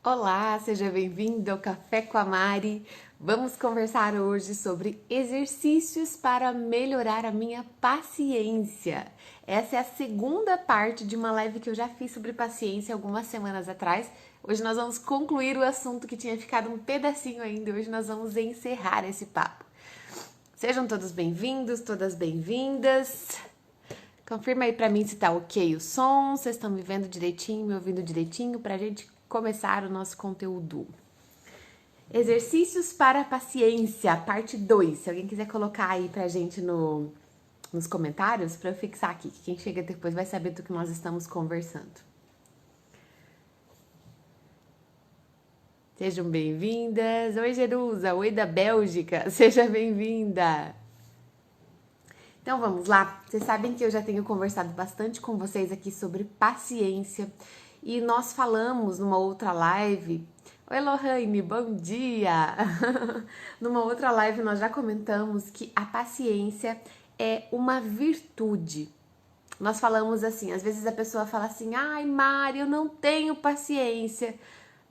Olá, seja bem-vindo ao Café com a Mari. Vamos conversar hoje sobre exercícios para melhorar a minha paciência. Essa é a segunda parte de uma live que eu já fiz sobre paciência algumas semanas atrás. Hoje nós vamos concluir o assunto que tinha ficado um pedacinho ainda. Hoje nós vamos encerrar esse papo. Sejam todos bem-vindos, todas bem-vindas. Confirma aí pra mim se tá ok o som, vocês estão me vendo direitinho, me ouvindo direitinho, pra gente começar o nosso conteúdo. Exercícios para a paciência, parte 2. Se alguém quiser colocar aí pra gente nos comentários, pra eu fixar aqui, que quem chega depois vai saber do que nós estamos conversando. Sejam bem-vindas. Oi, Jerusa. Oi, da Bélgica. Seja bem-vinda. Então vamos lá. Vocês sabem que eu já tenho conversado bastante com vocês aqui sobre paciência e nós falamos numa outra live. Oi, Lohane, bom dia! Numa outra live nós já comentamos que a paciência é uma virtude. Nós falamos assim, às vezes a pessoa fala assim, ai Mari, eu não tenho paciência.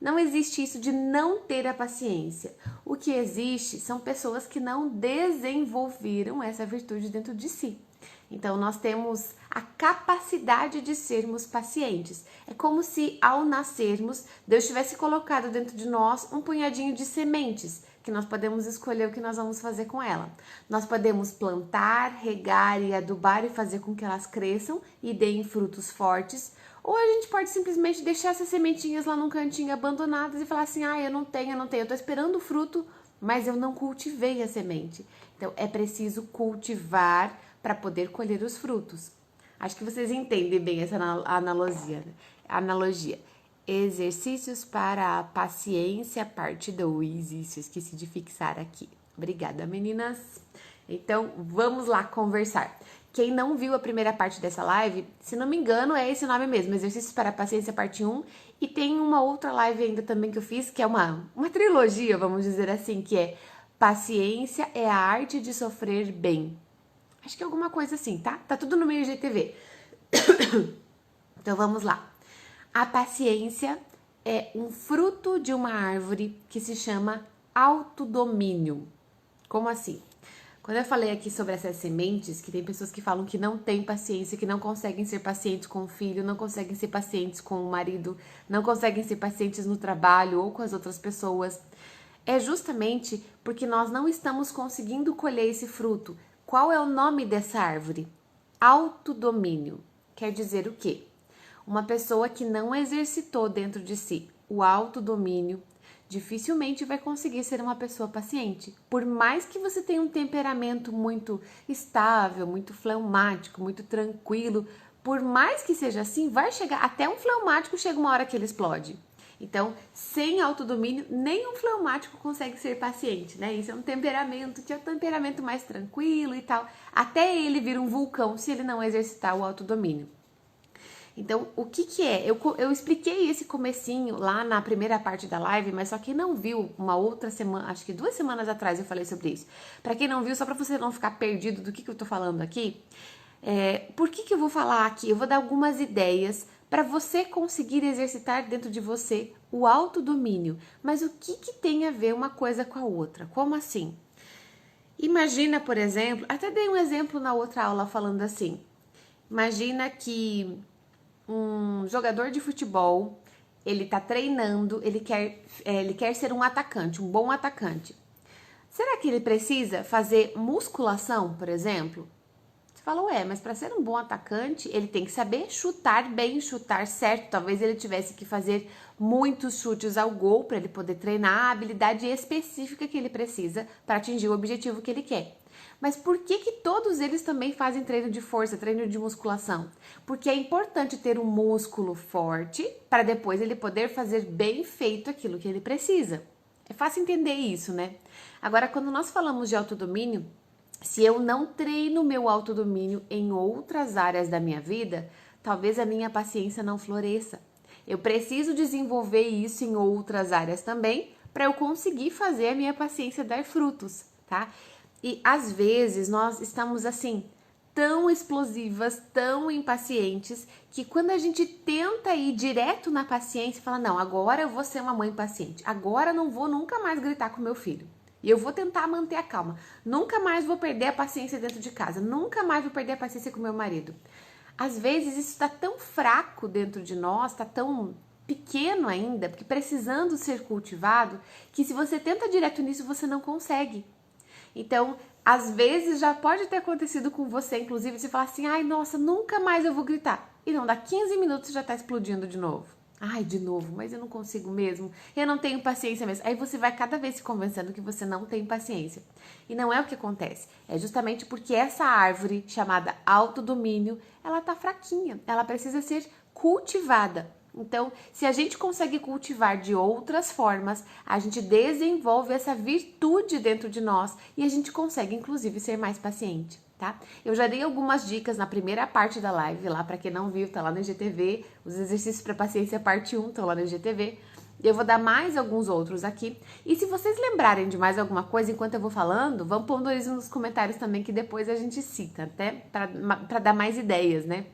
Não existe isso de não ter a paciência. O que existe são pessoas que não desenvolveram essa virtude dentro de si. Então, nós temos a capacidade de sermos pacientes. É como se, ao nascermos, Deus tivesse colocado dentro de nós um punhadinho de sementes, que nós podemos escolher o que nós vamos fazer com ela. Nós podemos plantar, regar e adubar e fazer com que elas cresçam e deem frutos fortes, ou a gente pode simplesmente deixar essas sementinhas lá num cantinho abandonadas e falar assim, eu não tenho, eu tô esperando o fruto, mas eu não cultivei a semente. Então, é preciso cultivar para poder colher os frutos. Acho que vocês entendem bem essa analogia. Exercícios para a paciência, parte 2. Isso, esqueci de fixar aqui. Obrigada, meninas. Então, vamos lá conversar. Quem não viu a primeira parte dessa live, se não me engano, é esse nome mesmo, Exercícios para a Paciência, parte 1. E tem uma outra live ainda também que eu fiz, que é uma trilogia, vamos dizer assim, que é Paciência é a arte de sofrer bem. Acho que é alguma coisa assim, tá? Tá tudo no meio GTV. Então vamos lá. A paciência é um fruto de uma árvore que se chama autodomínio. Como assim? Quando eu falei aqui sobre essas sementes, que tem pessoas que falam que não têm paciência, que não conseguem ser pacientes com o filho, não conseguem ser pacientes com o marido, não conseguem ser pacientes no trabalho ou com as outras pessoas, é justamente porque nós não estamos conseguindo colher esse fruto. Qual é o nome dessa árvore? Autodomínio. Quer dizer o quê? Uma pessoa que não exercitou dentro de si o autodomínio dificilmente vai conseguir ser uma pessoa paciente. Por mais que você tenha um temperamento muito estável, muito fleumático, muito tranquilo, por mais que seja assim, vai chegar, até um fleumático chega uma hora que ele explode. Então, sem autodomínio, nenhum fleumático consegue ser paciente, né? Isso é um temperamento que é um temperamento mais tranquilo e tal. Até ele vira um vulcão se ele não exercitar o autodomínio. Então, o que é? Eu expliquei esse comecinho lá na primeira parte da live, mas só quem não viu, uma outra semana, acho que 2 semanas atrás eu falei sobre isso. Para quem não viu, só para você não ficar perdido do que eu tô falando aqui, por que eu vou falar aqui? Eu vou dar algumas ideias para você conseguir exercitar dentro de você o autodomínio. Mas o que tem a ver uma coisa com a outra? Como assim? Imagina, por exemplo, até dei um exemplo na outra aula falando assim. Imagina que um jogador de futebol, ele tá treinando, ele quer ser um atacante, um bom atacante. Será que ele precisa fazer musculação, por exemplo? Você fala, mas para ser um bom atacante, ele tem que saber chutar bem, chutar certo. Talvez ele tivesse que fazer muitos chutes ao gol para ele poder treinar a habilidade específica que ele precisa para atingir o objetivo que ele quer. Mas por que todos eles também fazem treino de força, treino de musculação? Porque é importante ter um músculo forte para depois ele poder fazer bem feito aquilo que ele precisa. É fácil entender isso, né? Agora, quando nós falamos de autodomínio, se eu não treino meu autodomínio em outras áreas da minha vida, talvez a minha paciência não floresça. Eu preciso desenvolver isso em outras áreas também para eu conseguir fazer a minha paciência dar frutos, tá? E às vezes nós estamos assim, tão explosivas, tão impacientes, que quando a gente tenta ir direto na paciência, fala, não, agora eu vou ser uma mãe paciente, agora eu não vou nunca mais gritar com meu filho. E eu vou tentar manter a calma. Nunca mais vou perder a paciência dentro de casa. Nunca mais vou perder a paciência com meu marido. Às vezes isso está tão fraco dentro de nós, está tão pequeno ainda, porque precisando ser cultivado, que se você tenta direto nisso, você não consegue. Então, às vezes já pode ter acontecido com você, inclusive, você falar assim, ai, nossa, nunca mais eu vou gritar. E não, dá 15 minutos já tá explodindo de novo. Ai, de novo, mas eu não consigo mesmo, eu não tenho paciência mesmo. Aí você vai cada vez se convencendo que você não tem paciência. E não é o que acontece, é justamente porque essa árvore chamada autodomínio, ela tá fraquinha, ela precisa ser cultivada. Então, se a gente consegue cultivar de outras formas, a gente desenvolve essa virtude dentro de nós e a gente consegue, inclusive, ser mais paciente, tá? Eu já dei algumas dicas na primeira parte da live, lá para quem não viu, tá lá no IGTV, os exercícios para paciência parte 1 estão lá no IGTV. Eu vou dar mais alguns outros aqui. E se vocês lembrarem de mais alguma coisa enquanto eu vou falando, vão pondo isso nos comentários também, que depois a gente cita, até para dar mais ideias, né?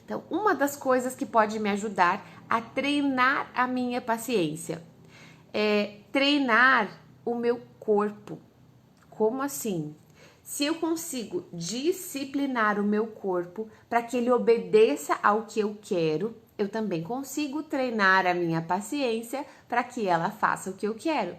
Então, uma das coisas que pode me ajudar a treinar a minha paciência é treinar o meu corpo. Como assim? Se eu consigo disciplinar o meu corpo para que ele obedeça ao que eu quero, eu também consigo treinar a minha paciência para que ela faça o que eu quero.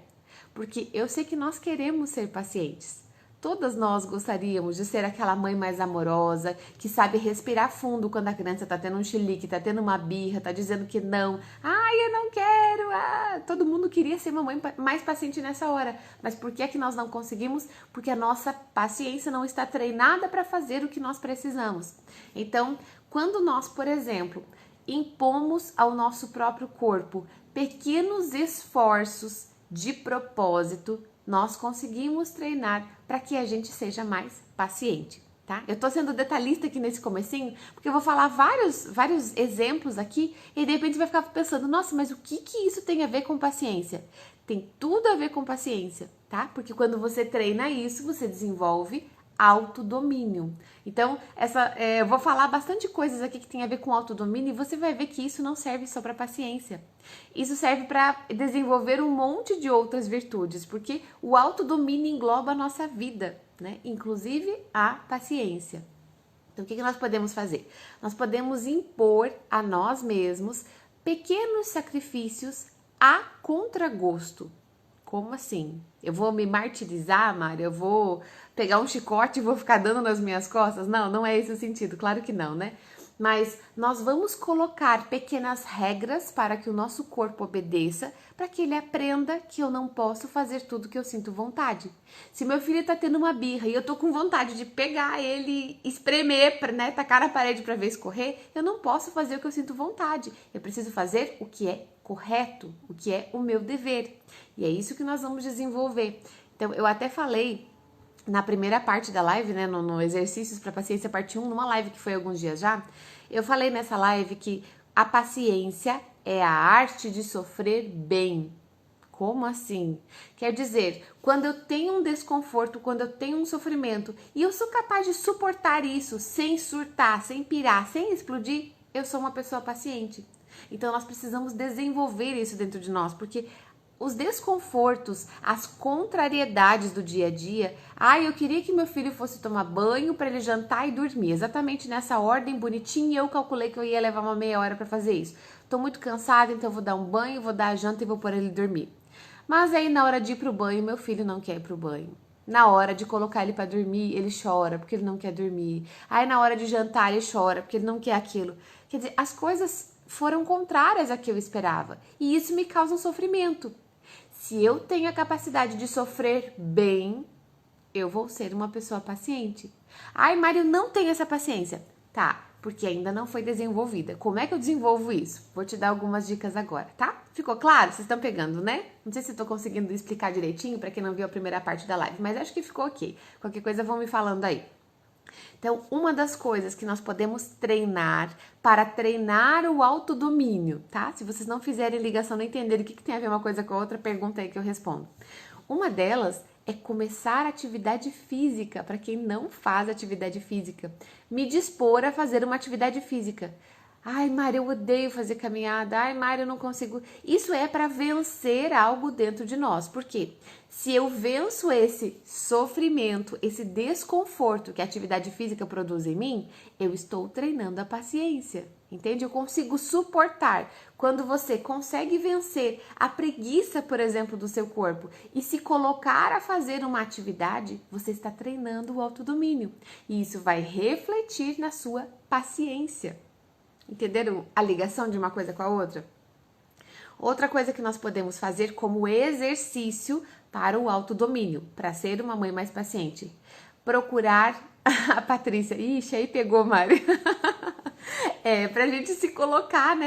Porque eu sei que nós queremos ser pacientes. Todas nós gostaríamos de ser aquela mãe mais amorosa, que sabe respirar fundo quando a criança tá tendo um chilique, tá tendo uma birra, tá dizendo que não. Ai, eu não quero. Todo mundo queria ser uma mãe mais paciente nessa hora. Mas por que é que nós não conseguimos? Porque a nossa paciência não está treinada para fazer o que nós precisamos. Então, quando nós, por exemplo, impomos ao nosso próprio corpo pequenos esforços de propósito, nós conseguimos treinar para que a gente seja mais paciente, tá? Eu tô sendo detalhista aqui nesse comecinho, porque eu vou falar vários exemplos aqui e de repente você vai ficar pensando, nossa, mas o que isso tem a ver com paciência? Tem tudo a ver com paciência, tá? Porque quando você treina isso, você desenvolve autodomínio. Então, eu vou falar bastante coisas aqui que tem a ver com autodomínio e você vai ver que isso não serve só para paciência. Isso serve para desenvolver um monte de outras virtudes, porque o autodomínio engloba a nossa vida, né? Inclusive a paciência. Então, o que nós podemos fazer? Nós podemos impor a nós mesmos pequenos sacrifícios a contragosto. Como assim? Eu vou me martirizar, Mari? Eu vou pegar um chicote e vou ficar dando nas minhas costas? Não, não é esse o sentido, claro que não, né? Mas nós vamos colocar pequenas regras para que o nosso corpo obedeça, para que ele aprenda que eu não posso fazer tudo que eu sinto vontade. Se meu filho tá tendo uma birra e eu tô com vontade de pegar ele, espremer, né, tacar na parede para ver escorrer, eu não posso fazer o que eu sinto vontade. Eu preciso fazer o que é correto, o que é o meu dever. E é isso que nós vamos desenvolver. Então, eu até falei na primeira parte da live, né, no Exercícios para Paciência parte 1, numa live que foi alguns dias já, eu falei nessa live que a paciência é a arte de sofrer bem. Como assim? Quer dizer, quando eu tenho um desconforto, quando eu tenho um sofrimento e eu sou capaz de suportar isso sem surtar, sem pirar, sem explodir, eu sou uma pessoa paciente. Então nós precisamos desenvolver isso dentro de nós, porque os desconfortos, as contrariedades do dia a dia, eu queria que meu filho fosse tomar banho para ele jantar e dormir, exatamente nessa ordem bonitinha, eu calculei que eu ia levar uma meia hora para fazer isso. Tô muito cansada, então eu vou dar um banho, vou dar a janta e vou pôr ele dormir. Mas aí na hora de ir pro banho, meu filho não quer ir pro banho. Na hora de colocar ele para dormir, ele chora porque ele não quer dormir. Aí na hora de jantar, ele chora porque ele não quer aquilo. Quer dizer, as coisas foram contrárias a que eu esperava. E isso me causa um sofrimento. Se eu tenho a capacidade de sofrer bem, eu vou ser uma pessoa paciente. Ai, Mário, não tem essa paciência. Tá, porque ainda não foi desenvolvida. Como é que eu desenvolvo isso? Vou te dar algumas dicas agora, tá? Ficou claro? Vocês estão pegando, né? Não sei se eu tô conseguindo explicar direitinho para quem não viu a primeira parte da live, mas acho que ficou ok. Qualquer coisa vão me falando aí. Então, uma das coisas que nós podemos treinar para treinar o autodomínio, tá? Se vocês não fizerem ligação, não entenderem o que tem a ver uma coisa com a outra, pergunta aí que eu respondo. Uma delas é começar atividade física, para quem não faz atividade física. Me dispor a fazer uma atividade física. Ai, Mari, eu odeio fazer caminhada. Ai, Mari, eu não consigo. Isso é para vencer algo dentro de nós. Por quê? Se eu venço esse sofrimento, esse desconforto que a atividade física produz em mim, eu estou treinando a paciência. Entende? Eu consigo suportar. Quando você consegue vencer a preguiça, por exemplo, do seu corpo e se colocar a fazer uma atividade, você está treinando o autodomínio. E isso vai refletir na sua paciência. Entenderam a ligação de uma coisa com a outra? Outra coisa que nós podemos fazer como exercício para o autodomínio, para ser uma mãe mais paciente. Procurar a Patrícia. Ixi, aí pegou, Mari. Pra gente se colocar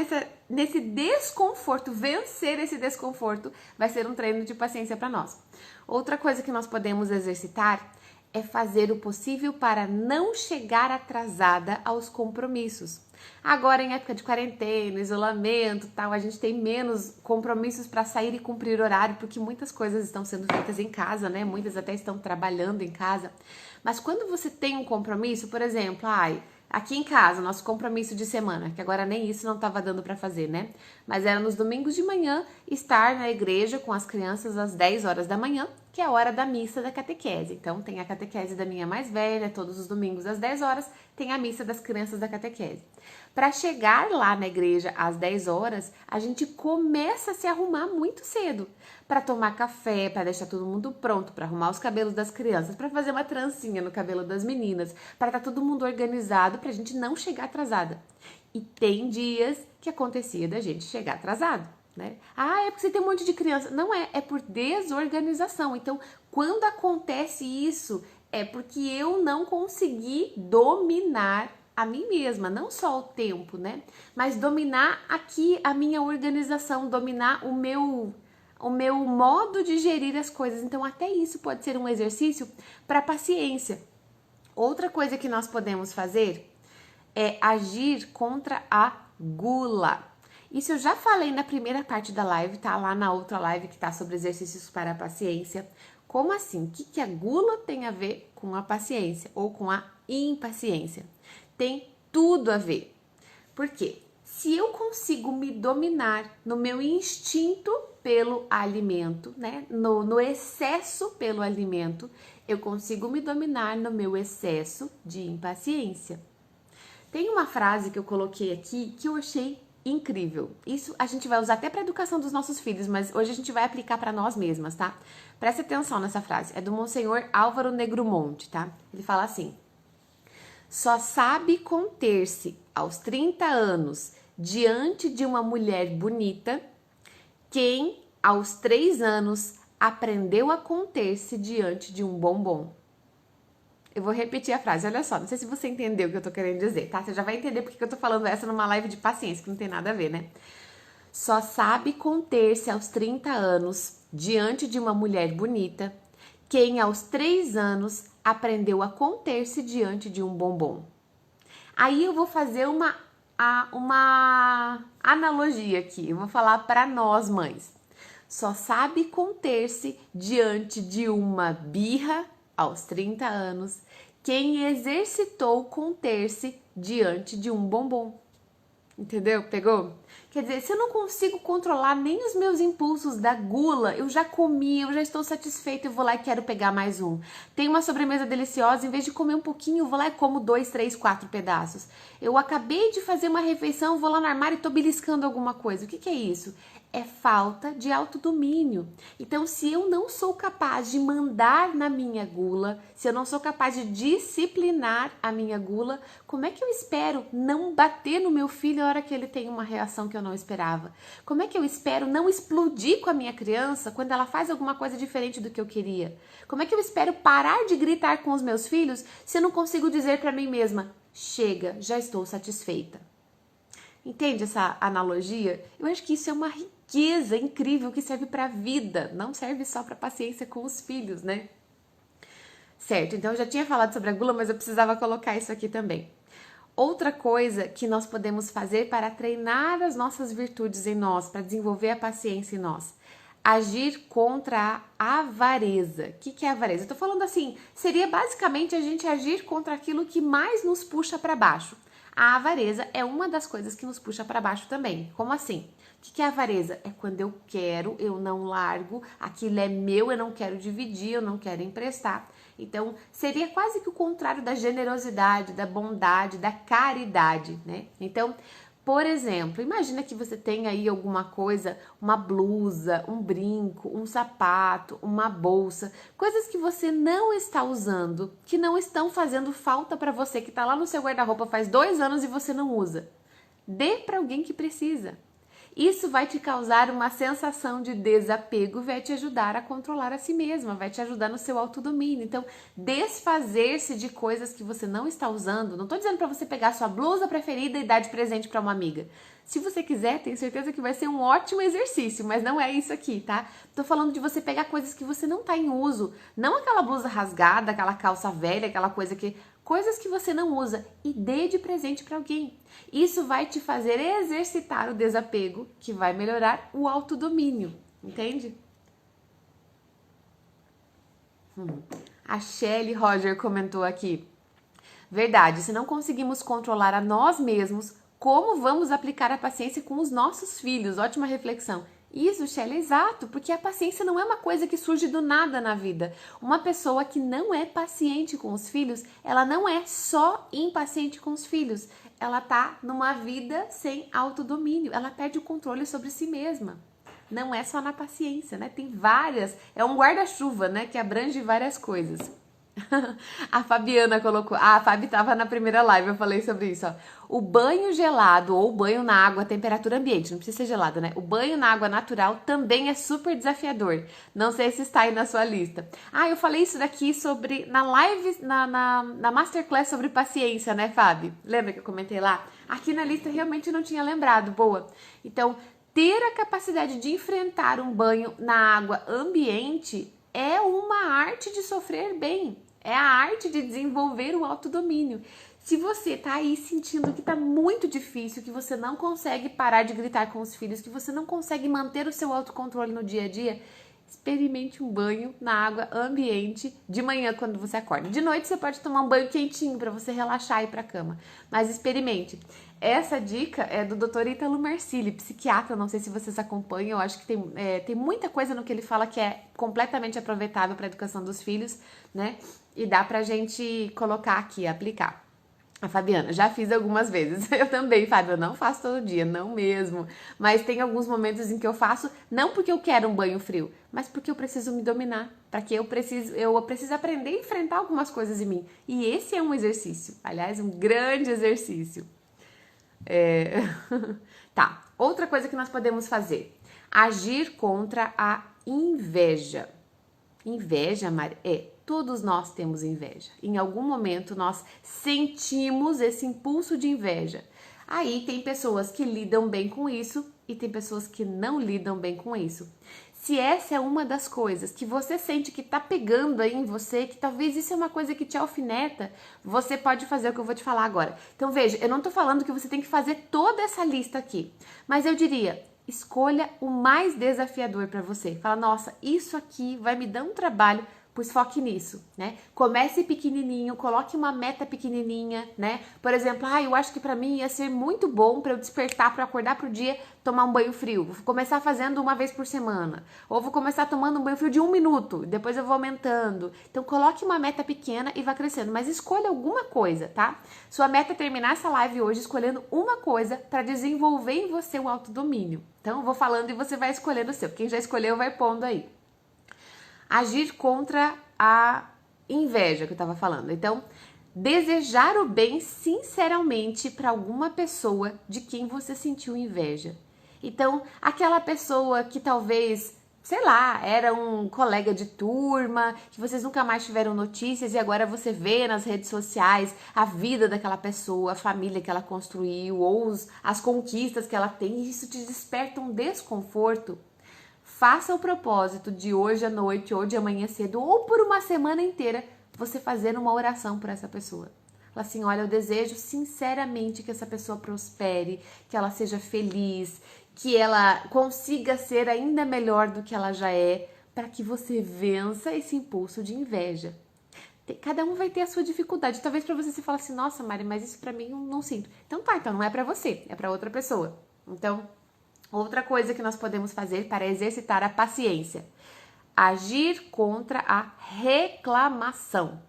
nesse desconforto, vencer esse desconforto, vai ser um treino de paciência para nós. Outra coisa que nós podemos exercitar é fazer o possível para não chegar atrasada aos compromissos. Agora, em época de quarentena, isolamento, tal, a gente tem menos compromissos para sair e cumprir horário, porque muitas coisas estão sendo feitas em casa, né? Muitas até estão trabalhando em casa. Mas quando você tem um compromisso, por exemplo, aqui em casa, nosso compromisso de semana, que agora nem isso não estava dando para fazer, né? Mas era nos domingos de manhã estar na igreja com as crianças às 10 horas da manhã, que é a hora da missa da catequese. Então, tem a catequese da minha mais velha, todos os domingos às 10 horas, tem a missa das crianças da catequese. Para chegar lá na igreja às 10 horas, a gente começa a se arrumar muito cedo. Para tomar café, para deixar todo mundo pronto, para arrumar os cabelos das crianças, para fazer uma trancinha no cabelo das meninas, para estar todo mundo organizado, para a gente não chegar atrasada. E tem dias que acontecia da gente chegar atrasado, né? É porque você tem um monte de criança. Não é por desorganização. Então, quando acontece isso, é porque eu não consegui dominar a mim mesma, não só o tempo, né? Mas dominar aqui a minha organização, dominar o meu modo de gerir as coisas. Então, até isso pode ser um exercício para paciência. Outra coisa que nós podemos fazer é agir contra a gula. Isso eu já falei na primeira parte da live, tá? Lá na outra live que tá sobre exercícios para a paciência. Como assim? O que a gula tem a ver com a paciência ou com a impaciência? Tem tudo a ver. Por quê? Se eu consigo me dominar no meu instinto pelo alimento, né? No excesso pelo alimento, eu consigo me dominar no meu excesso de impaciência. Tem uma frase que eu coloquei aqui que eu achei incrível. Isso a gente vai usar até para a educação dos nossos filhos, mas hoje a gente vai aplicar para nós mesmas, tá? Presta atenção nessa frase. É do Monsenhor Álvaro Negromonte, tá? Ele fala assim: só sabe conter-se aos 30 anos diante de uma mulher bonita quem, aos 3 anos, aprendeu a conter-se diante de um bombom. Eu vou repetir a frase, olha só, não sei se você entendeu o que eu tô querendo dizer, tá? Você já vai entender porque eu tô falando essa numa live de paciência, que não tem nada a ver, né? Só sabe conter-se aos 30 anos diante de uma mulher bonita quem, aos 3 anos, aprendeu a conter-se diante de um bombom. Aí eu vou fazer uma analogia aqui, eu vou falar para nós mães. Só sabe conter-se diante de uma birra aos 30 anos quem exercitou conter-se diante de um bombom. Entendeu? Pegou? Quer dizer, se eu não consigo controlar nem os meus impulsos da gula, eu já comi, eu já estou satisfeita, eu vou lá e quero pegar mais um. Tem uma sobremesa deliciosa, em vez de comer um pouquinho, eu vou lá e como 2, 3, 4 pedaços. Eu acabei de fazer uma refeição, vou lá no armário e tô beliscando alguma coisa. O que é isso? É falta de autodomínio. Então, se eu não sou capaz de mandar na minha gula, se eu não sou capaz de disciplinar a minha gula, como é que eu espero não bater no meu filho na hora que ele tem uma reação que eu não esperava? Como é que eu espero não explodir com a minha criança quando ela faz alguma coisa diferente do que eu queria? Como é que eu espero parar de gritar com os meus filhos se eu não consigo dizer para mim mesma, chega, já estou satisfeita? Entende essa analogia? Eu acho que isso é uma riqueza incrível que serve para a vida, não serve só para paciência com os filhos, né? Certo, então eu já tinha falado sobre a gula, mas eu precisava colocar isso aqui também. Outra coisa que nós podemos fazer para treinar as nossas virtudes em nós, para desenvolver a paciência em nós, Agir contra a avareza. O que é avareza? Eu tô falando assim, seria basicamente a gente agir contra aquilo que mais nos puxa para baixo. A avareza é uma das coisas que nos puxa para baixo também. Como assim? O que é avareza? É quando eu quero, eu não largo, aquilo é meu, eu não quero dividir, eu não quero emprestar. Então, seria quase que o contrário da generosidade, da bondade, da caridade, né? Então, por exemplo, imagina que você tem aí alguma coisa, uma blusa, um brinco, um sapato, uma bolsa, coisas que você não está usando, que não estão fazendo falta para você, que está lá no seu guarda-roupa faz 2 anos e você não usa. Dê para alguém que precisa. Isso vai te causar uma sensação de desapego, vai te ajudar a controlar a si mesma, vai te ajudar no seu autodomínio. Então, desfazer-se de coisas que você não está usando. Não estou dizendo para você pegar a sua blusa preferida e dar de presente para uma amiga. Se você quiser, tenho certeza que vai ser um ótimo exercício, mas não é isso aqui, tá? Tô falando de você pegar coisas que você não tá em uso, não aquela blusa rasgada, aquela calça velha, aquela coisa que... Coisas que você não usa e dê de presente para alguém. Isso vai te fazer exercitar o desapego, que vai melhorar o autodomínio, entende? A Shelly Roger comentou aqui. Verdade, se não conseguimos controlar a nós mesmos, como vamos aplicar a paciência com os nossos filhos? Ótima reflexão. Isso, Shelly, é exato, porque a paciência não é uma coisa que surge do nada na vida. Uma pessoa que não é paciente com os filhos, ela não é só impaciente com os filhos. Ela tá numa vida sem autodomínio, ela perde o controle sobre si mesma. Não é só na paciência, né? Tem várias, é um guarda-chuva, né, que abrange várias coisas. A Fabiana colocou, a Fabi tava na primeira live, eu falei sobre isso, ó. O banho gelado ou banho na água, temperatura ambiente, não precisa ser gelado, né? O banho na água natural também é super desafiador. Não sei se está aí na sua lista. Ah, eu falei isso daqui sobre, na live, na masterclass sobre paciência, né, Fabi? Lembra que eu comentei lá? Aqui na lista realmente não tinha lembrado, boa. Então, ter a capacidade de enfrentar um banho na água ambiente é uma arte de sofrer bem. É a arte de desenvolver o autodomínio. Se você tá aí sentindo que tá muito difícil, que você não consegue parar de gritar com os filhos, que você não consegue manter o seu autocontrole no dia a dia, experimente um banho na água ambiente de manhã quando você acorda. De noite você pode tomar um banho quentinho para você relaxar e ir para a cama, mas experimente. Essa dica é do Dr. Ítalo Marcilli, psiquiatra, não sei se vocês acompanham, eu acho que tem muita coisa no que ele fala que é completamente aproveitável para a educação dos filhos, né? E dá pra gente colocar aqui, aplicar. A Fabiana, já fiz algumas vezes. Eu também, Fábio, eu não faço todo dia, não mesmo. Mas tem alguns momentos em que eu faço, não porque eu quero um banho frio, mas porque eu preciso me dominar, para que eu preciso aprender a enfrentar algumas coisas em mim. E esse é um exercício, aliás, um grande exercício. Tá, outra coisa que nós podemos fazer, agir contra a inveja. Inveja, Mari, todos nós temos inveja. Em algum momento nós sentimos esse impulso de inveja. Aí tem pessoas que lidam bem com isso e tem pessoas que não lidam bem com isso. Se essa é uma das coisas que você sente que tá pegando aí em você, que talvez isso é uma coisa que te alfineta, você pode fazer o que eu vou te falar agora. Então veja, eu não tô falando que você tem que fazer toda essa lista aqui, mas eu diria, escolha o mais desafiador para você. Fala, nossa, isso aqui vai me dar um trabalho, pois foque nisso, né? Comece pequenininho, coloque uma meta pequenininha, né? Por exemplo, eu acho que para mim ia ser muito bom para eu despertar, para acordar pro dia, tomar um banho frio. Vou começar fazendo uma vez por semana. Ou vou começar tomando um banho frio de 1 minuto, depois eu vou aumentando. Então, coloque uma meta pequena e vá crescendo, mas escolha alguma coisa, tá? Sua meta é terminar essa live hoje escolhendo uma coisa para desenvolver em você o autodomínio. Então, eu vou falando e você vai escolhendo o seu. Quem já escolheu vai pondo aí. Agir contra a inveja que eu estava falando. Então, desejar o bem sinceramente para alguma pessoa de quem você sentiu inveja. Então, aquela pessoa que talvez, sei lá, era um colega de turma, que vocês nunca mais tiveram notícias e agora você vê nas redes sociais a vida daquela pessoa, a família que ela construiu ou as conquistas que ela tem, e isso te desperta um desconforto. Faça o propósito de hoje à noite ou de amanhã cedo ou por uma semana inteira você fazer uma oração por essa pessoa. Fala assim, olha, eu desejo sinceramente que essa pessoa prospere, que ela seja feliz, que ela consiga ser ainda melhor do que ela já é, para que você vença esse impulso de inveja. Cada um vai ter a sua dificuldade. Talvez para você fale assim, nossa, Mari, mas isso para mim eu não sinto. Então tá, então não é para você, é para outra pessoa. Então, outra coisa que nós podemos fazer para exercitar a paciência: agir contra a reclamação.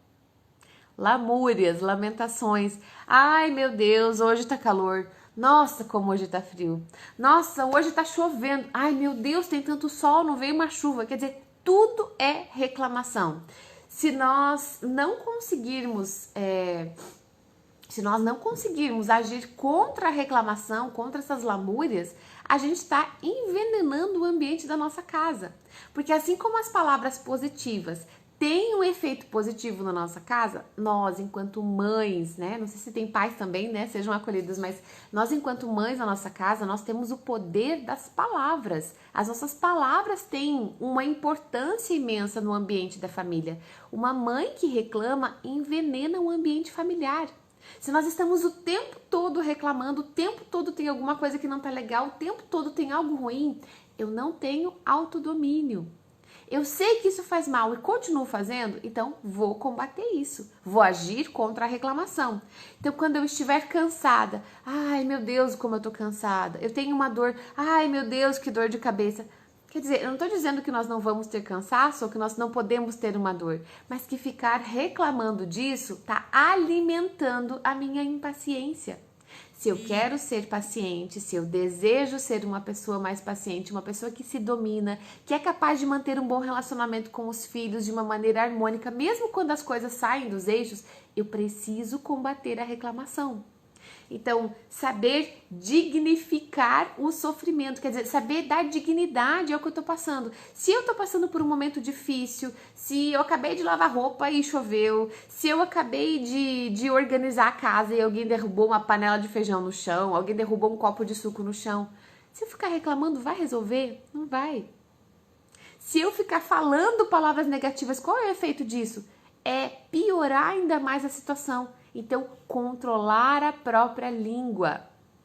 Lamúrias, lamentações. Ai, meu Deus, hoje tá calor. Nossa, como hoje tá frio. Nossa, hoje tá chovendo. Ai, meu Deus, tem tanto sol, não veio uma chuva. Quer dizer, tudo é reclamação. Se nós não conseguirmos agir contra a reclamação, contra essas lamúrias, a gente está envenenando o ambiente da nossa casa. Porque assim como as palavras positivas têm um efeito positivo na nossa casa, nós, enquanto mães, né? Não sei se tem pais também, né? Sejam acolhidos, mas nós, enquanto mães na nossa casa, nós temos o poder das palavras. As nossas palavras têm uma importância imensa no ambiente da família. Uma mãe que reclama envenena o ambiente familiar. Se nós estamos o tempo todo reclamando, o tempo todo tem alguma coisa que não tá legal, o tempo todo tem algo ruim, eu não tenho autodomínio. Eu sei que isso faz mal e continuo fazendo, então vou combater isso. Vou agir contra a reclamação. Então, quando eu estiver cansada, ai meu Deus, como eu tô cansada. Eu tenho uma dor, ai meu Deus, que dor de cabeça. Quer dizer, eu não estou dizendo que nós não vamos ter cansaço ou que nós não podemos ter uma dor, mas que ficar reclamando disso está alimentando a minha impaciência. Se eu quero ser paciente, se eu desejo ser uma pessoa mais paciente, uma pessoa que se domina, que é capaz de manter um bom relacionamento com os filhos de uma maneira harmônica, mesmo quando as coisas saem dos eixos, eu preciso combater a reclamação. Então, saber dignificar o sofrimento, quer dizer, saber dar dignidade ao que eu tô passando. Se eu tô passando por um momento difícil, se eu acabei de lavar roupa e choveu, se eu acabei de organizar a casa e alguém derrubou uma panela de feijão no chão, alguém derrubou um copo de suco no chão, se eu ficar reclamando, vai resolver? Não vai. Se eu ficar falando palavras negativas, qual é o efeito disso? É piorar ainda mais a situação. Então, controlar a própria língua,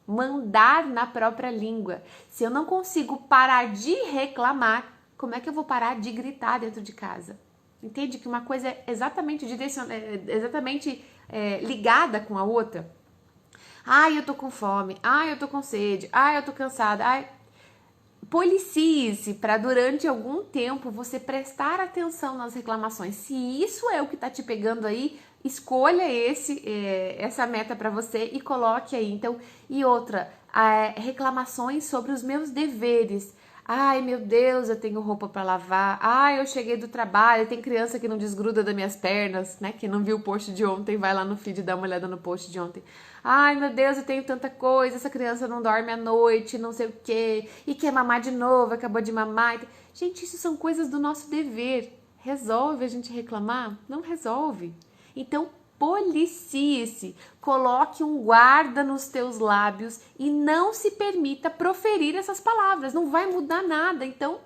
mandar na própria língua. Se eu não consigo parar de reclamar, como é que eu vou parar de gritar dentro de casa? Entende que uma coisa é exatamente ligada com a outra? Ai, eu tô com fome. Ai, eu tô com sede. Ai, eu tô cansada. Ai, policie-se para durante algum tempo você prestar atenção nas reclamações. Se isso é o que tá te pegando aí, escolha essa meta para você e coloque aí. Então, e outra, reclamações sobre os meus deveres. Ai, meu Deus, eu tenho roupa para lavar. Ai, eu cheguei do trabalho, tem criança que não desgruda das minhas pernas, né? Que não viu o post de ontem, vai lá no feed e dá uma olhada no post de ontem. Ai, meu Deus, eu tenho tanta coisa, essa criança não dorme à noite, não sei o quê, e quer mamar de novo, acabou de mamar. Gente, isso são coisas do nosso dever. Resolve a gente reclamar? Não resolve. Então, policie-se, coloque um guarda nos teus lábios e não se permita proferir essas palavras, não vai mudar nada. Então,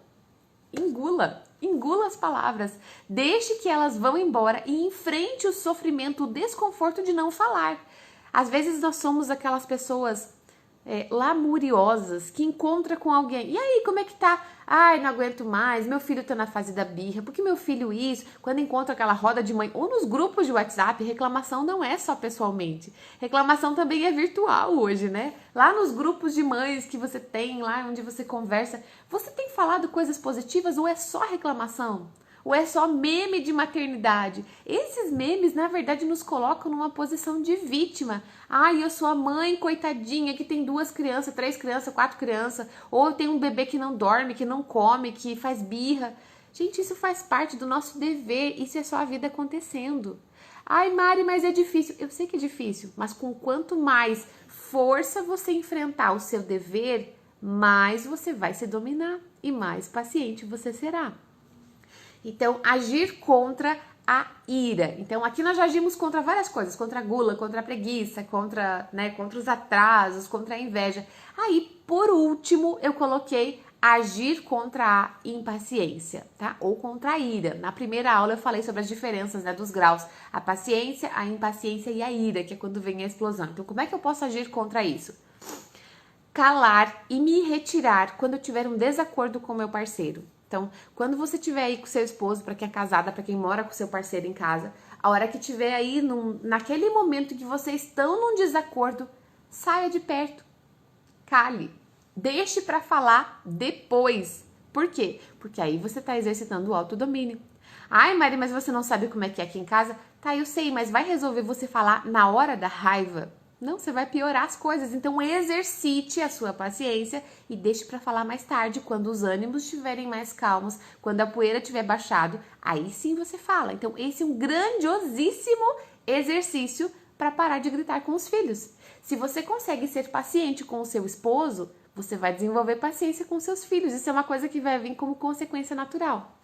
engula as palavras, deixe que elas vão embora e enfrente o sofrimento, o desconforto de não falar. Às vezes nós somos aquelas pessoas lamuriosas que encontra com alguém. E aí, como é que tá? Ai, não aguento mais, meu filho tá na fase da birra, porque meu filho isso, quando encontra aquela roda de mãe, ou nos grupos de WhatsApp, reclamação não é só pessoalmente, reclamação também é virtual hoje, né? Lá nos grupos de mães que você tem, lá onde você conversa, você tem falado coisas positivas ou é só reclamação? Ou é só meme de maternidade? Esses memes, na verdade, nos colocam numa posição de vítima. Ai, eu sou a mãe coitadinha que tem 2 crianças, 3 crianças, 4 crianças. Ou tem um bebê que não dorme, que não come, que faz birra. Gente, isso faz parte do nosso dever. Isso é só a vida acontecendo. Ai, Mari, mas é difícil. Eu sei que é difícil, mas com quanto mais força você enfrentar o seu dever, mais você vai se dominar e mais paciente você será. Então, agir contra a ira. Então, aqui nós já agimos contra várias coisas, contra a gula, contra a preguiça, contra os atrasos, contra a inveja. Aí, por último, eu coloquei agir contra a impaciência, tá? Ou contra a ira. Na primeira aula eu falei sobre as diferenças, né, dos graus, a paciência, a impaciência e a ira, que é quando vem a explosão. Então, como é que eu posso agir contra isso? Calar e me retirar quando eu tiver um desacordo com o meu parceiro. Então, quando você estiver aí com seu esposo, para quem é casada, para quem mora com seu parceiro em casa, a hora que estiver aí naquele momento que vocês estão num desacordo, saia de perto, cale, deixe para falar depois. Por quê? Porque aí você está exercitando o autodomínio. Ai, Mari, mas você não sabe como é que é aqui em casa? Tá, eu sei, mas vai resolver você falar na hora da raiva? Não, você vai piorar as coisas. Então, exercite a sua paciência e deixe para falar mais tarde, quando os ânimos estiverem mais calmos, quando a poeira tiver baixado, aí sim você fala. Então, esse é um grandiosíssimo exercício para parar de gritar com os filhos. Se você consegue ser paciente com o seu esposo, você vai desenvolver paciência com seus filhos. Isso é uma coisa que vai vir como consequência natural.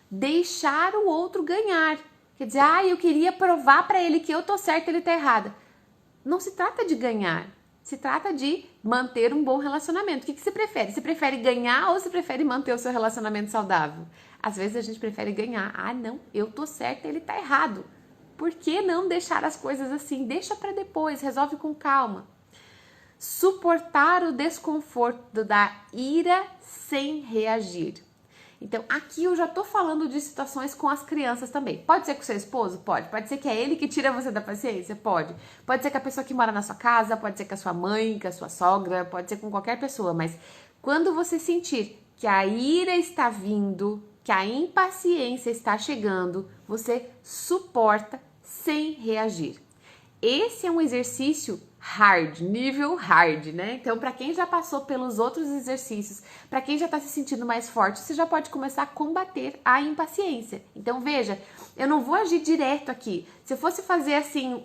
Deixar o outro ganhar. Quer dizer, eu queria provar para ele que eu tô certa e ele tá errada. Não se trata de ganhar, se trata de manter um bom relacionamento. O que você prefere? Você prefere ganhar ou você prefere manter o seu relacionamento saudável? Às vezes a gente prefere ganhar. Não, eu tô certa, ele tá errado. Por que não deixar as coisas assim? Deixa para depois, resolve com calma. Suportar o desconforto da ira sem reagir. Então, aqui eu já tô falando de situações com as crianças também. Pode ser com o seu esposo? Pode. Pode ser que é ele que tira você da paciência? Pode. Pode ser com a pessoa que mora na sua casa, pode ser com a sua mãe, com a sua sogra, pode ser com qualquer pessoa. Mas quando você sentir que a ira está vindo, que a impaciência está chegando, você suporta sem reagir. Esse é um exercício hard, nível hard, né? Então, para quem já passou pelos outros exercícios, para quem já tá se sentindo mais forte, você já pode começar a combater a impaciência. Então, veja, eu não vou agir direto aqui. Se eu fosse fazer assim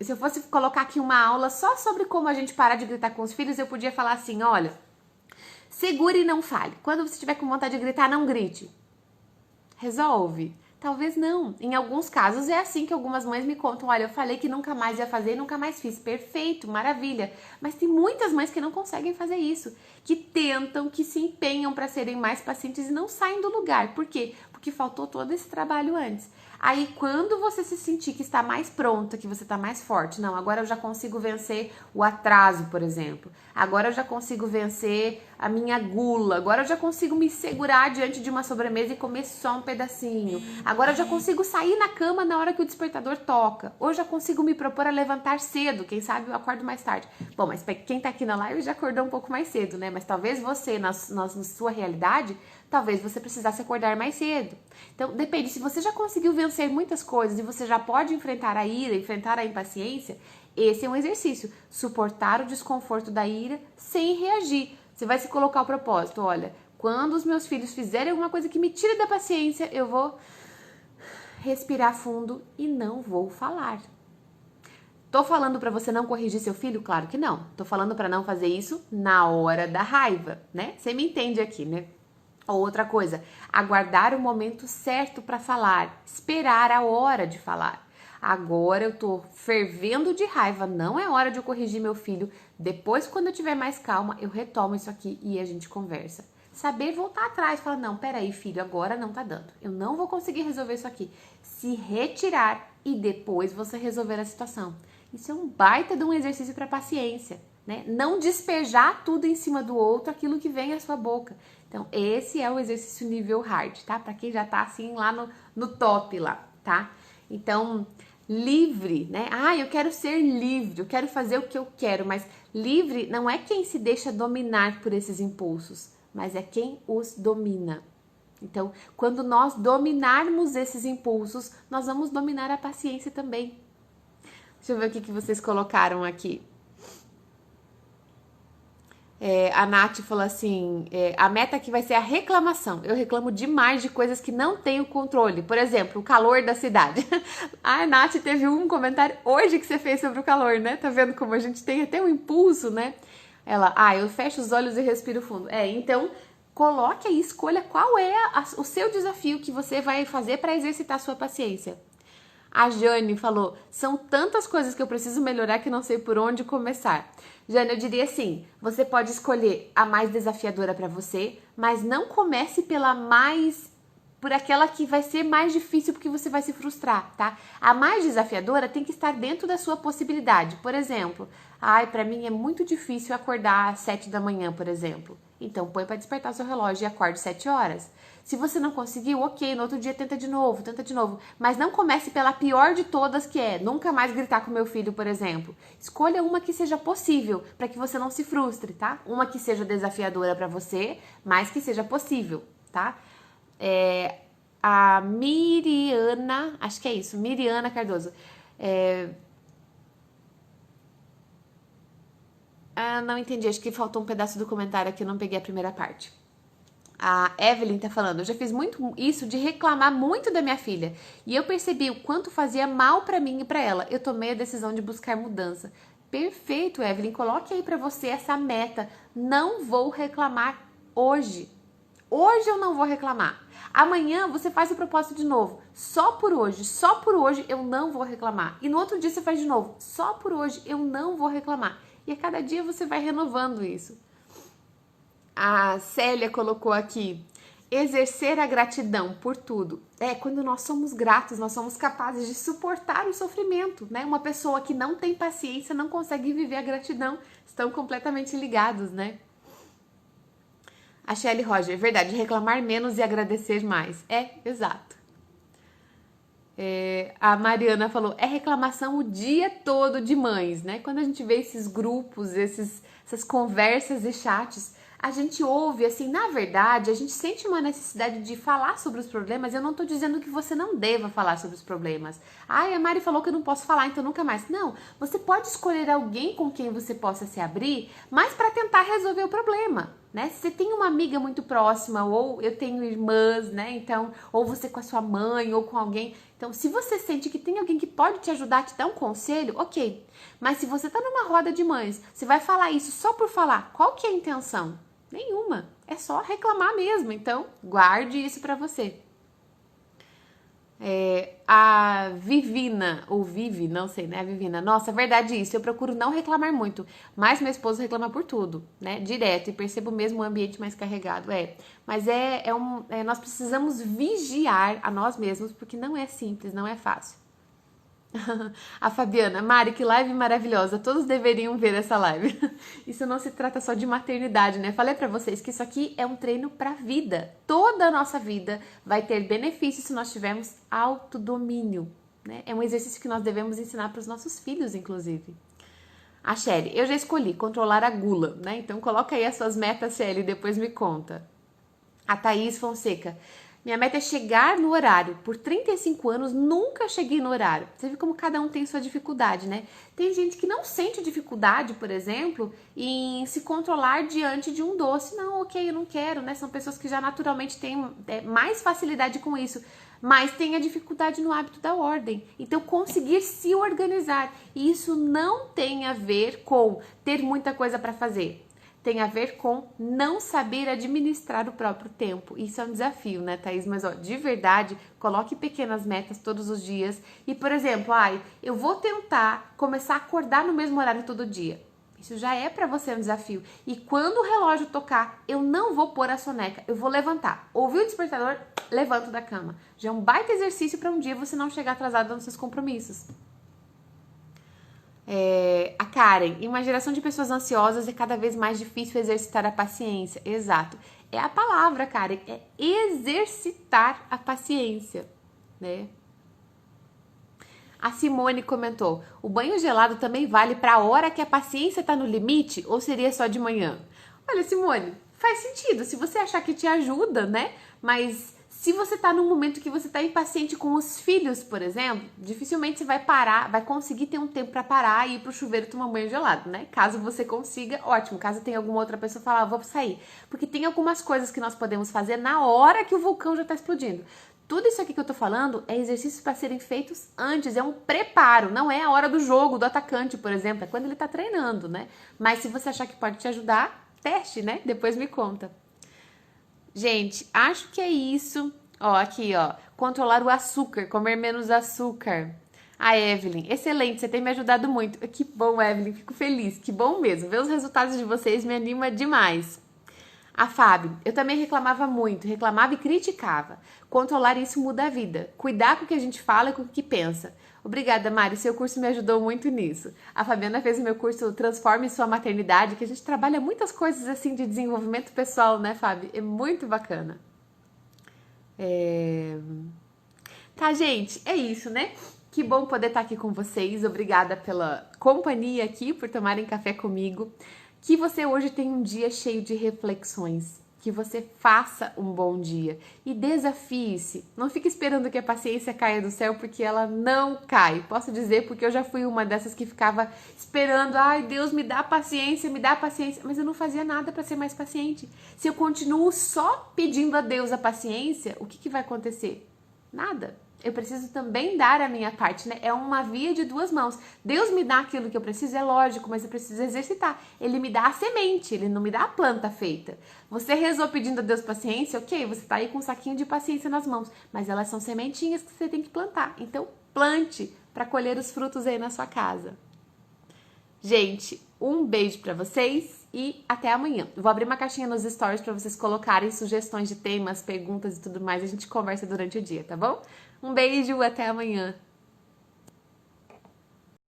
se eu fosse colocar aqui uma aula só sobre como a gente parar de gritar com os filhos, eu podia falar assim, olha, segure e não fale. Quando você estiver com vontade de gritar, não grite. Resolve? Talvez não. Em alguns casos é assim que algumas mães me contam, olha, eu falei que nunca mais ia fazer e nunca mais fiz. Perfeito, maravilha. Mas tem muitas mães que não conseguem fazer isso, que tentam, que se empenham para serem mais pacientes e não saem do lugar. Por quê? Porque faltou todo esse trabalho antes. Aí, quando você se sentir que está mais pronta, que você está mais forte, não, agora eu já consigo vencer o atraso, por exemplo. Agora eu já consigo vencer a minha gula. Agora eu já consigo me segurar diante de uma sobremesa e comer só um pedacinho. Agora eu já consigo sair na cama na hora que o despertador toca. Ou já consigo me propor a levantar cedo. Quem sabe eu acordo mais tarde. Bom, mas quem tá aqui na live já acordou um pouco mais cedo, né? Mas talvez você, na sua realidade, talvez você precisasse acordar mais cedo. Então, depende. Se você já conseguiu vencer muitas coisas e você já pode enfrentar a ira, enfrentar a impaciência, esse é um exercício. Suportar o desconforto da ira sem reagir. Você vai se colocar o propósito. Olha, quando os meus filhos fizerem alguma coisa que me tire da paciência, eu vou respirar fundo e não vou falar. Tô falando para você não corrigir seu filho? Claro que não. Tô falando para não fazer isso na hora da raiva, né? Você me entende aqui, né? Outra coisa, aguardar o momento certo para falar, esperar a hora de falar. Agora eu tô fervendo de raiva, não é hora de eu corrigir meu filho. Depois, quando eu tiver mais calma, eu retomo isso aqui e a gente conversa. Saber voltar atrás, falar, não, peraí, filho, agora não tá dando. Eu não vou conseguir resolver isso aqui. Se retirar e depois você resolver a situação. Isso é um baita de um exercício para paciência, né? Não despejar tudo em cima do outro, aquilo que vem à sua boca. Então, esse é o exercício nível hard, tá? Para quem já tá assim lá no top lá, tá? Então, livre, né? Eu quero ser livre, eu quero fazer o que eu quero, mas livre não é quem se deixa dominar por esses impulsos, mas é quem os domina. Então, quando nós dominarmos esses impulsos, nós vamos dominar a paciência também. Deixa eu ver o que vocês colocaram aqui. A Nath falou assim, a meta aqui vai ser a reclamação. Eu reclamo demais de coisas que não tenho controle. Por exemplo, o calor da cidade. A Nath teve um comentário hoje que você fez sobre o calor, né? Tá vendo como a gente tem até um impulso, né? Ela, eu fecho os olhos e respiro fundo. Então, coloque aí, escolha qual é o seu desafio que você vai fazer para exercitar a sua paciência. A Jane falou, são tantas coisas que eu preciso melhorar que não sei por onde começar. Jane, eu diria assim, você pode escolher a mais desafiadora para você, mas não comece por aquela que vai ser mais difícil porque você vai se frustrar, tá? A mais desafiadora tem que estar dentro da sua possibilidade. Por exemplo, para mim é muito difícil acordar às 7 da manhã, por exemplo. Então, põe para despertar seu relógio e acorde 7 horas. Se você não conseguiu, ok, no outro dia tenta de novo. Mas não comece pela pior de todas, que é nunca mais gritar com meu filho, por exemplo. Escolha uma que seja possível, para que você não se frustre, tá? Uma que seja desafiadora para você, mas que seja possível, tá? A Miriana, acho que é isso, Miriana Cardoso. Não entendi, acho que faltou um pedaço do comentário aqui, eu não peguei a primeira parte. A Evelyn tá falando, eu já fiz muito isso de reclamar muito da minha filha e eu percebi o quanto fazia mal pra mim e pra ela. Eu tomei a decisão de buscar mudança. Perfeito, Evelyn, coloque aí pra você essa meta. Não vou reclamar hoje. Hoje eu não vou reclamar. Amanhã você faz o propósito de novo. Só por hoje eu não vou reclamar. E no outro dia você faz de novo. Só por hoje eu não vou reclamar. E a cada dia você vai renovando isso. A Célia colocou aqui, exercer a gratidão por tudo. Quando nós somos gratos, nós somos capazes de suportar o sofrimento, né? Uma pessoa que não tem paciência não consegue viver a gratidão. Estão completamente ligados, né? A Shelly Roger, verdade, reclamar menos e agradecer mais. Exato. A Mariana falou, reclamação o dia todo de mães, né? Quando a gente vê esses grupos, essas conversas e chats, a gente ouve, assim, na verdade, a gente sente uma necessidade de falar sobre os problemas. Eu não tô dizendo que você não deva falar sobre os problemas. A Mari falou que eu não posso falar, então nunca mais. Não, você pode escolher alguém com quem você possa se abrir, mas para tentar resolver o problema, né? Se você tem uma amiga muito próxima, ou eu tenho irmãs, né? Então, ou você com a sua mãe, ou com alguém. Então, se você sente que tem alguém que pode te ajudar, te dar um conselho, ok. Mas se você tá numa roda de mães, você vai falar isso só por falar, qual que é a intenção? Nenhuma. É só reclamar mesmo. Então, guarde isso pra você. A Vivina, ou Vivi, não sei, né? A Vivina. Nossa, é verdade isso. Eu procuro não reclamar muito. Mas meu esposo reclama por tudo, né? Direto. E percebo mesmo o ambiente mais carregado. Mas nós precisamos vigiar a nós mesmos, porque não é simples, não é fácil. A Fabiana, Mari, que live maravilhosa, todos deveriam ver essa live. Isso não se trata só de maternidade, né? Falei pra vocês que isso aqui é um treino pra vida. Toda a nossa vida vai ter benefícios se nós tivermos autodomínio, né? É um exercício que nós devemos ensinar para os nossos filhos, inclusive. A Shelly, eu já escolhi controlar a gula, né? Então coloca aí as suas metas, Shelly, e depois me conta. A Thaís Fonseca, minha meta é chegar no horário. Por 35 anos, nunca cheguei no horário. Você vê como cada um tem sua dificuldade, né? Tem gente que não sente dificuldade, por exemplo, em se controlar diante de um doce. Não, ok, eu não quero, né? São pessoas que já naturalmente têm mais facilidade com isso. Mas tem a dificuldade no hábito da ordem. Então, conseguir se organizar. E isso não tem a ver com ter muita coisa para fazer. Tem a ver com não saber administrar o próprio tempo. Isso é um desafio, né, Thaís? Mas, de verdade, coloque pequenas metas todos os dias. E, por exemplo, eu vou tentar começar a acordar no mesmo horário todo dia. Isso já é pra você um desafio. E quando o relógio tocar, eu não vou pôr a soneca, eu vou levantar. Ouviu o despertador? Levanto da cama. Já é um baita exercício para um dia você não chegar atrasado nos seus compromissos. A Karen, em uma geração de pessoas ansiosas é cada vez mais difícil exercitar a paciência. Exato. É a palavra, Karen, é exercitar a paciência, né? A Simone comentou, o banho gelado também vale para a hora que a paciência está no limite ou seria só de manhã? Olha, Simone, faz sentido, se você achar que te ajuda, né? Mas se você tá num momento que você tá impaciente com os filhos, por exemplo, dificilmente você vai conseguir ter um tempo para parar e ir pro chuveiro tomar um banho gelado, né? Caso você consiga, ótimo. Caso tenha alguma outra pessoa falar, vou sair. Porque tem algumas coisas que nós podemos fazer na hora que o vulcão já tá explodindo. Tudo isso aqui que eu tô falando é exercícios para serem feitos antes, é um preparo, não é a hora do jogo do atacante, por exemplo, é quando ele tá treinando, né? Mas se você achar que pode te ajudar, teste, né? Depois me conta. Gente, acho que é isso. Aqui, controlar o açúcar, comer menos açúcar. A Evelyn, excelente, você tem me ajudado muito. Que bom, Evelyn, fico feliz, que bom mesmo. Ver os resultados de vocês me anima demais. A Fábio, eu também reclamava muito, reclamava e criticava. Controlar isso muda a vida. Cuidar com o que a gente fala e com o que pensa. Obrigada, Mari, seu curso me ajudou muito nisso. A Fabiana fez o meu curso Transforme Sua Maternidade, que a gente trabalha muitas coisas assim de desenvolvimento pessoal, né, Fábio? É muito bacana. Tá, gente, é isso, né? Que bom poder estar aqui com vocês. Obrigada pela companhia aqui, por tomarem café comigo. Que você hoje tenha um dia cheio de reflexões. Que você faça um bom dia e desafie-se. Não fique esperando que a paciência caia do céu, porque ela não cai. Posso dizer porque eu já fui uma dessas que ficava esperando, ai Deus, me dá paciência, mas eu não fazia nada para ser mais paciente. Se eu continuo só pedindo a Deus a paciência, o que vai acontecer? Nada. Eu preciso também dar a minha parte, né? É uma via de duas mãos. Deus me dá aquilo que eu preciso, é lógico, mas eu preciso exercitar. Ele me dá a semente, ele não me dá a planta feita. Você rezou pedindo a Deus paciência, ok, você tá aí com um saquinho de paciência nas mãos, mas elas são sementinhas que você tem que plantar. Então, plante para colher os frutos aí na sua casa. Gente, um beijo para vocês e até amanhã. Vou abrir uma caixinha nos stories para vocês colocarem sugestões de temas, perguntas e tudo mais. A gente conversa durante o dia, tá bom? Um beijo, até amanhã.